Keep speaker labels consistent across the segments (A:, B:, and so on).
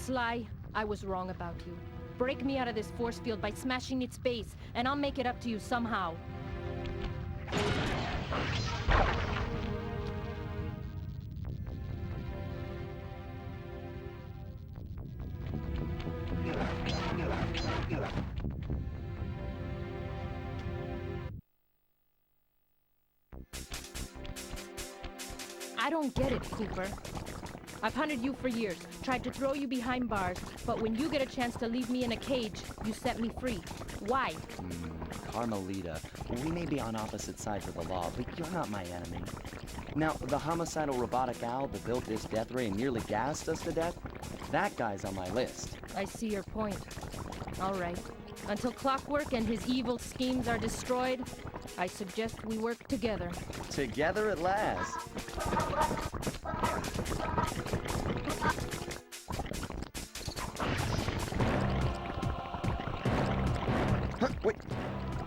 A: Sly, I was wrong about you. Break me out of this force field by smashing its base, and I'll make it up to you somehow. I don't get it, Cooper. I've hunted you for years, tried to throw you behind bars, but when you get a chance to leave me in a cage, you set me free. Why?
B: Carmelita, we may be on opposite sides of the law, but you're not my enemy. Now, the homicidal robotic owl that built this death ray and nearly gassed us to death, that guy's on my list.
A: I see your point. All right. Until Clockwork and his evil schemes are destroyed, I suggest we work together.
B: Together at last. Huh, wait,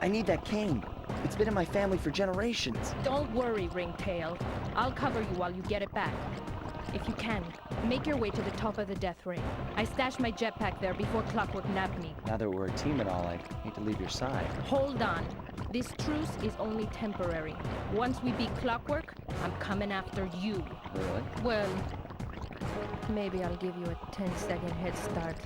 B: I need that cane. It's been in my family for generations.
A: Don't worry, Ringtail. I'll cover you while you get it back. If you can, make your way to the top of the death ray. I stashed my jetpack there before Clockwork nabbed me.
B: Now that we're a team and all, I hate to leave your side.
A: Hold on. This truce is only temporary. Once we beat Clockwork, I'm coming after you.
B: Really?
A: Well, maybe I'll give you a 10-second head start.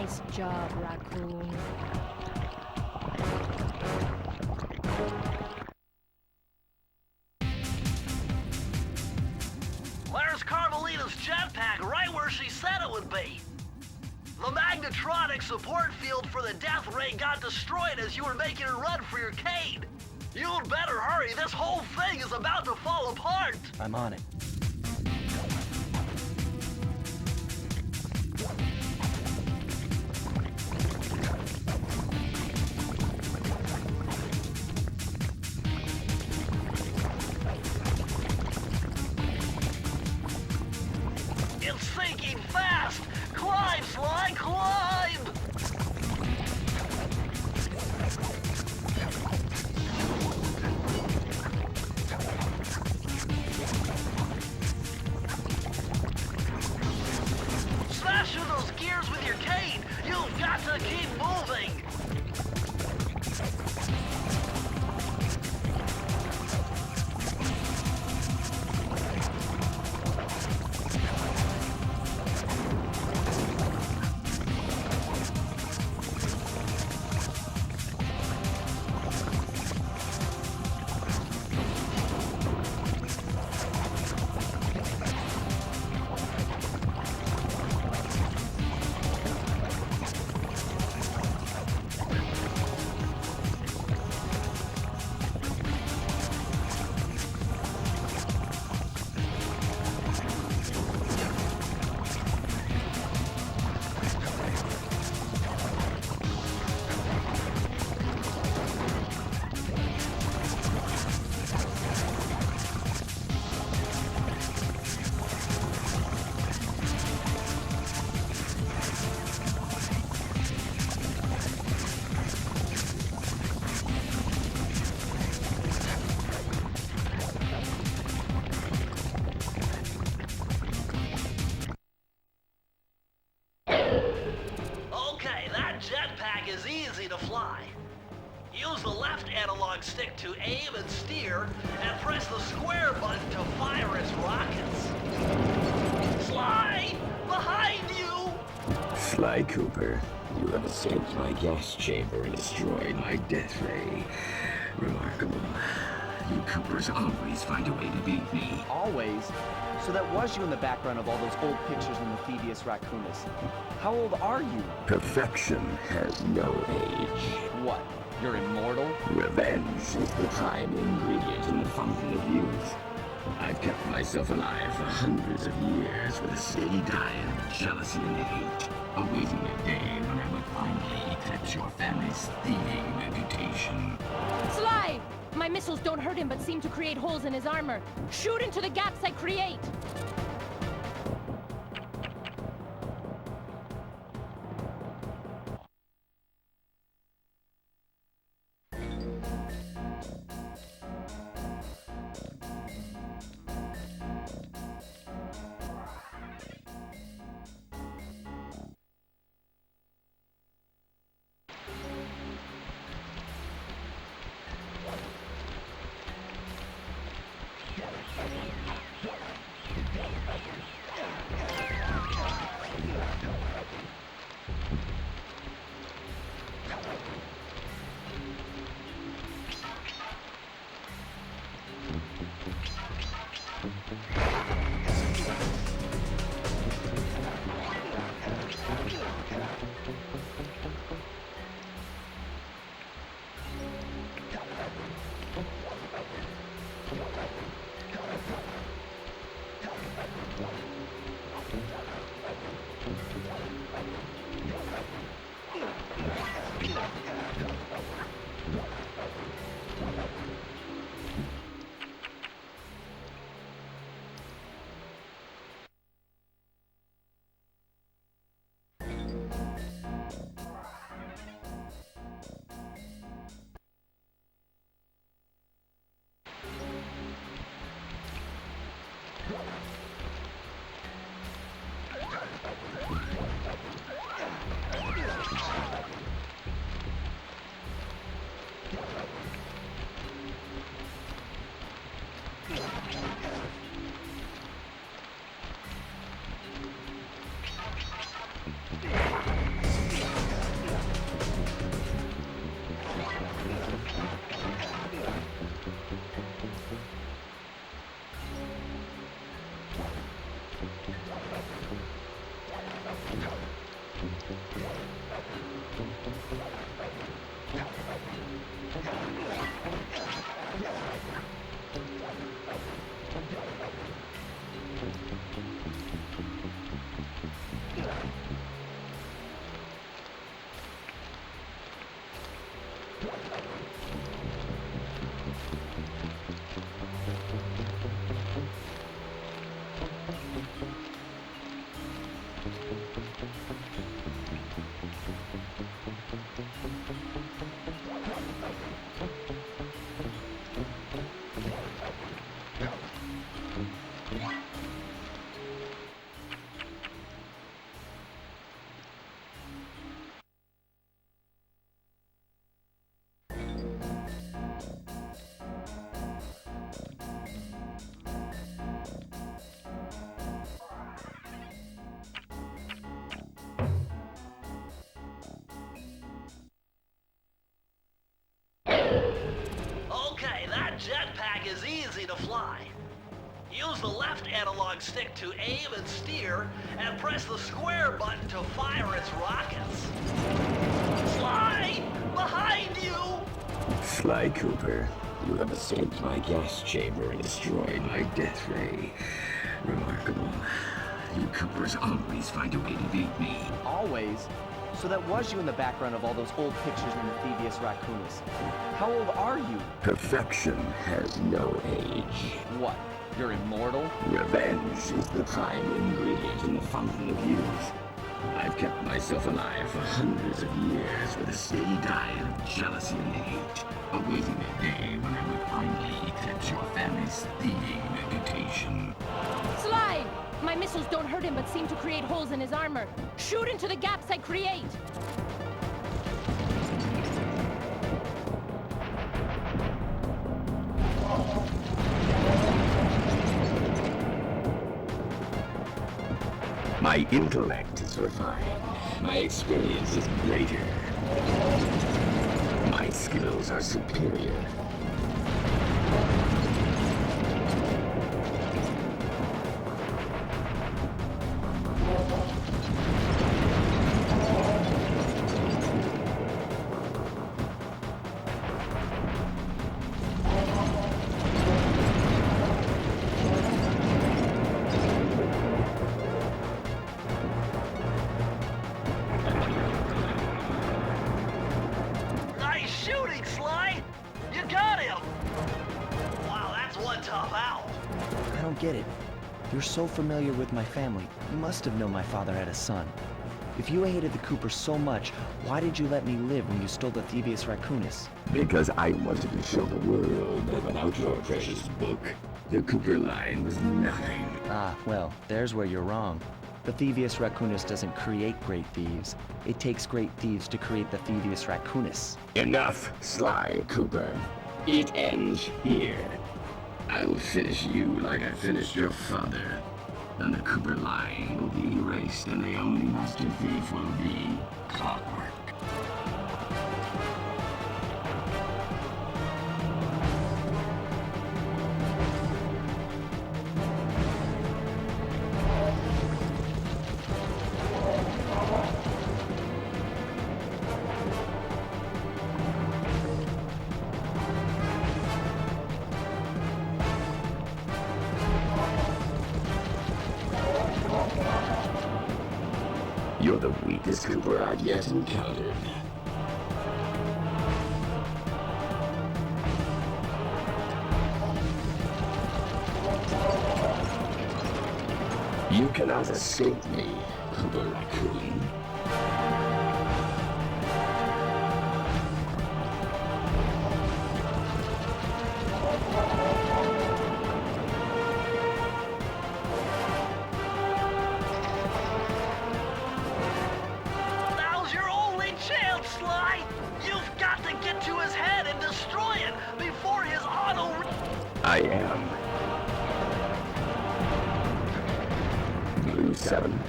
A: Nice job, Raccoon.
C: There's Carmelita's jetpack right where she said it would be. The magnetronic support field for the death ray got destroyed as you were making a run for your cane. You'd better hurry, this whole thing is about to fall apart.
B: I'm on it.
C: It's sinking fast! Climb, Sly, climb! Smash through those gears with your cane! You've got to keep moving! Okay, that jetpack is easy to fly. Use the left analog stick to aim and steer, and press the square button to fire its rockets. Sly! Behind you!
D: Sly Cooper, you have escaped my gas chamber and destroyed my death ray. Remarkable. You Coopers always find a way to beat me.
B: Always? So that was you in the background of all those old pictures in the Thieves Raccoonus. How old are you?
D: Perfection has no age.
B: What? You're immortal?
D: Revenge is the prime ingredient in the fountain of youth. I've kept myself alive for hundreds of years with a steady diet of jealousy and hate, awaiting a day when I would finally eclipse your family's thieving reputation.
A: Sly! My missiles don't hurt him but seem to create holes in his armor. Shoot into the gaps I create!
C: Okay, that jetpack is easy to fly. Use the left analog stick to aim and steer, and press the square button to fire its rockets. Sly! Behind you!
D: Sly Cooper, you have escaped my gas chamber and destroyed my death ray. Remarkable. You Coopers always find a way to beat me.
B: Always? So that was you in the background of all those old pictures in the Thieves Raccoonus. How old are you?
D: Perfection has no age.
B: What? You're immortal?
D: Revenge is the prime ingredient in the fountain of youth. I've kept myself alive for hundreds of years with a steady diet of jealousy and hate, awaiting the day when I would finally eclipse your family's thieving reputation.
A: Sly! My missiles don't hurt him but seem to create holes in his armor. Shoot into the gaps I create!
D: My intellect is refined. My experience is greater. My skills are superior.
C: Nice shooting, Sly! You got him! Wow, that's one tough owl.
B: I don't get it. You're so familiar with my family. You must have known my father had a son. If you hated the Coopers so much, why did you let me live when you stole the Thieves Raccoonus?
D: Because I wanted to show the world that without your precious book, the Cooper line was nothing.
B: Ah, well, there's where you're wrong. The Thieves Raccoonus doesn't create great thieves. It takes great thieves to create the Thieves Raccoonus.
D: Enough, Sly Cooper. It ends here. I will finish you like I finished your father. Then the Cooper line will be erased and the only master thief will be Clockwork. You're the weakest Cooper I've yet encountered. You cannot escape me, Cooper Raccoon.
C: Now's your only chance, Sly! You've got to get to his head and destroy it before his auto...
D: I am. Blue 7.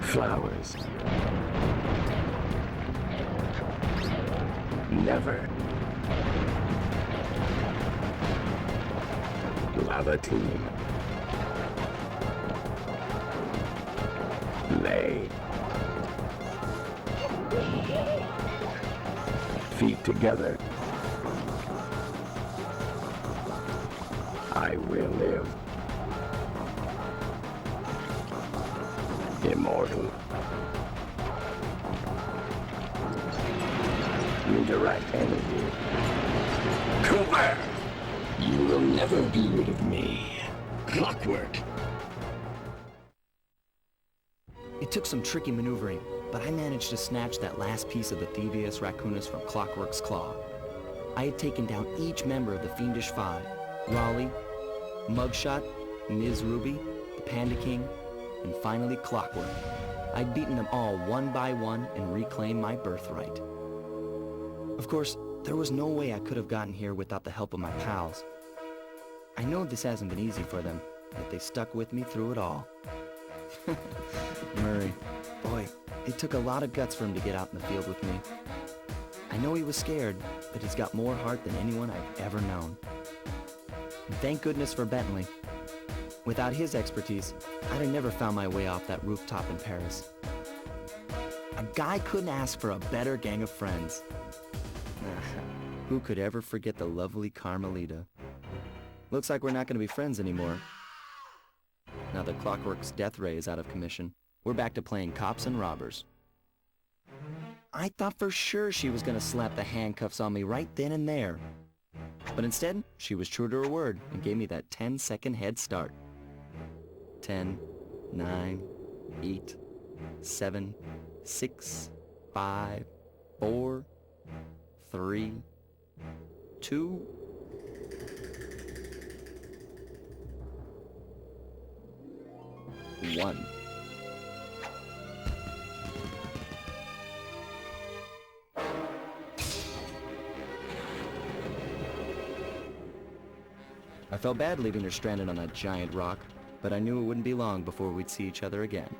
D: Flowers. Never. Lava Team. Lay. Feet together. I will live. Immortal. Redirect energy. Cooper! You will never be rid of me, clockwork.
B: It took some tricky maneuvering, but I managed to snatch that last piece of the Thieves Raccoonus from Clockwork's claw. I had taken down each member of the Fiendish Five: Raleigh, Mugshot, Ms. Ruby, the Panda King, and finally Clockwork. I'd beaten them all one by one and reclaimed my birthright. Of course, there was no way I could have gotten here without the help of my pals. I know this hasn't been easy for them, but they stuck with me through it all. Murray, boy, it took a lot of guts for him to get out in the field with me. I know he was scared, but he's got more heart than anyone I've ever known. And thank goodness for Bentley. Without his expertise, I'd have never found my way off that rooftop in Paris. A guy couldn't ask for a better gang of friends. Who could ever forget the lovely Carmelita? Looks like we're not going to be friends anymore. Now that Clockwork's death ray is out of commission, we're back to playing cops and robbers. I thought for sure she was going to slap the handcuffs on me right then and there. But instead, she was true to her word and gave me that 10-second head start. 10, 9, 8, 7, 6, 5, 4, 3, 2... 1. I felt bad leaving her stranded on that giant rock, but I knew it wouldn't be long before we'd see each other again.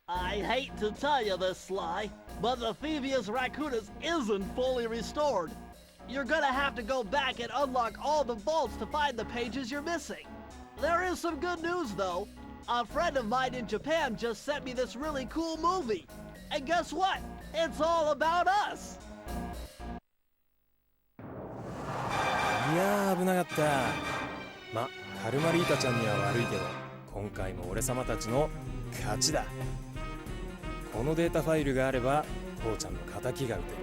C: I hate to tell you this, Sly, but the Thieves Raccoonus isn't fully restored. You're gonna have to go back and unlock all the vaults to find the pages you're missing. There is some good news, though. A friend of mine in Japan just sent me this really cool movie. And guess what? It's all about us!
E: いやー危なかった。ま、カルマリータちゃんには悪いけど、今回も俺様たちの勝ちだ。このデータファイルがあれば父ちゃんの敵が撃てる。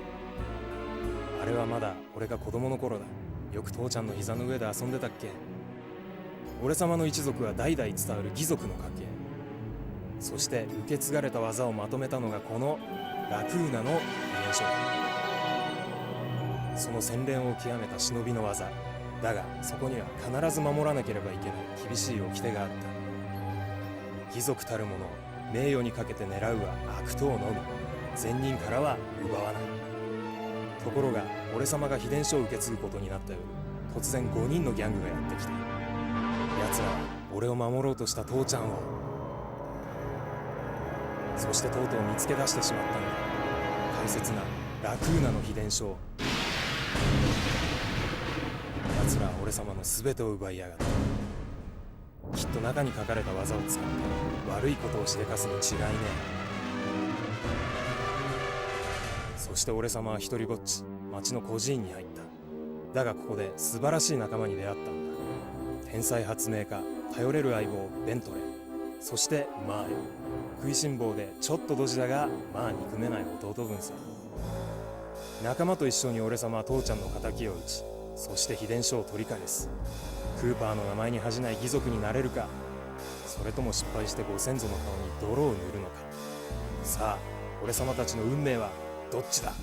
E: あれはまだ俺が子供の頃だ。よく父ちゃんの膝の上で遊んでたっけ。俺様の一族は代々伝わる義族の家系。そして受け継がれた技をまとめたのがこのラクーナの伝承。その洗練を極めた忍びの技だが、そこには必ず守らなければいけない厳しい掟があった。義族たる者、名誉にかけて狙うは悪党のみ、善人からは奪わない。ところが俺様が秘伝書を受け継ぐことになった夜、突然5人のギャングがやってきた。奴らは俺を守ろうとした父ちゃんを、そしてとうとう見つけ出してしまったんだ。大切なラクーナの秘伝書を。奴らは俺様の全てを奪いやがった。きっと中に書かれた技を使って悪いことをしでかすに違いねえ。そして俺様は一人ぼっち町の孤児院に入った。だがここで素晴らしい仲間に出会ったんだ。天才発明家、頼れる相棒ベントレー、そしてマーヨ。食いしん坊でちょっとドジだがまあ憎めない弟分さ。仲間と一緒に俺様は父ちゃんの敵を討ち、そして秘伝書を取り返す。クーパーの名前に恥じない義族になれるか、それとも失敗してご先祖の顔に泥を塗るのか。さあ俺様たちの運命はどっちだ。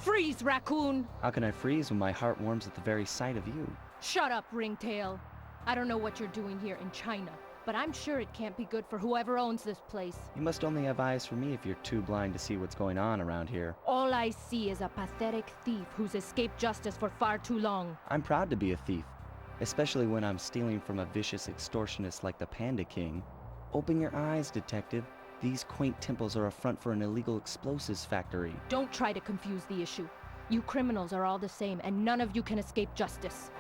A: Freeze, Raccoon!
B: How can I freeze when my heart warms at the very sight of you?
A: Shut up, Ringtail. I don't know what you're doing here in China, but I'm sure it can't be good for whoever owns this place.
B: You must only have eyes for me if you're too blind to see what's going on around here.
A: All I see is a pathetic thief who's escaped justice for far too long.
B: I'm proud to be a thief, especially when I'm stealing from a vicious extortionist like the Panda King. Open your eyes, detective. These quaint temples are a front for an illegal explosives factory.
A: Don't try to confuse the issue. You criminals are all the same, and none of you can escape justice.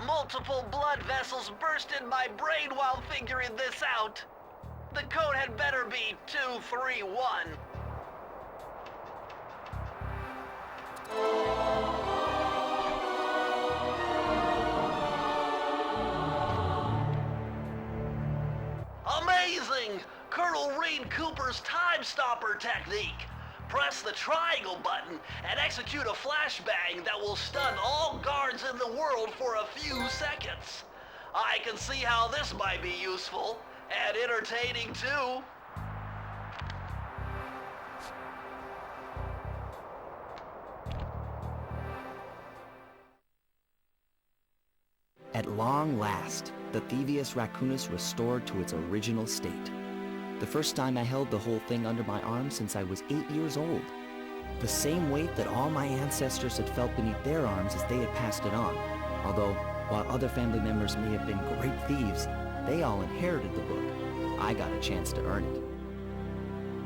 C: Multiple blood vessels burst in my brain while figuring this out. The code had better be 231. Amazing! Colonel Green Cooper's Time Stopper technique. Press the triangle button and execute a flashbang that will stun all guards in the world for a few seconds. I can see how this might be useful and entertaining too.
B: At long last, the Thieves Raccoon is restored to its original state. The first time I held the whole thing under my arm since I was 8 years old. The same weight that all my ancestors had felt beneath their arms as they had passed it on. Although, while other family members may have been great thieves, they all inherited the book. I got a chance to earn it.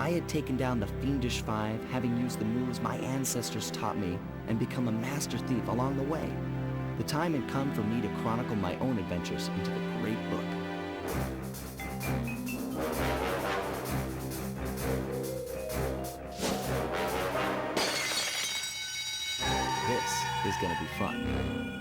B: I had taken down the Fiendish Five, having used the moves my ancestors taught me, and become a master thief along the way. The time had come for me to chronicle my own adventures into the great book. This is gonna be fun.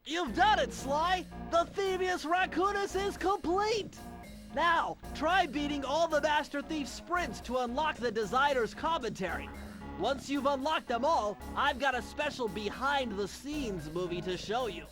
C: You've done it, Sly! The Thieves Raccoonus is complete! Now, try beating all the Master Thief sprints to unlock the designer's commentary. Once you've unlocked them all, I've got a special behind-the-scenes movie to show you.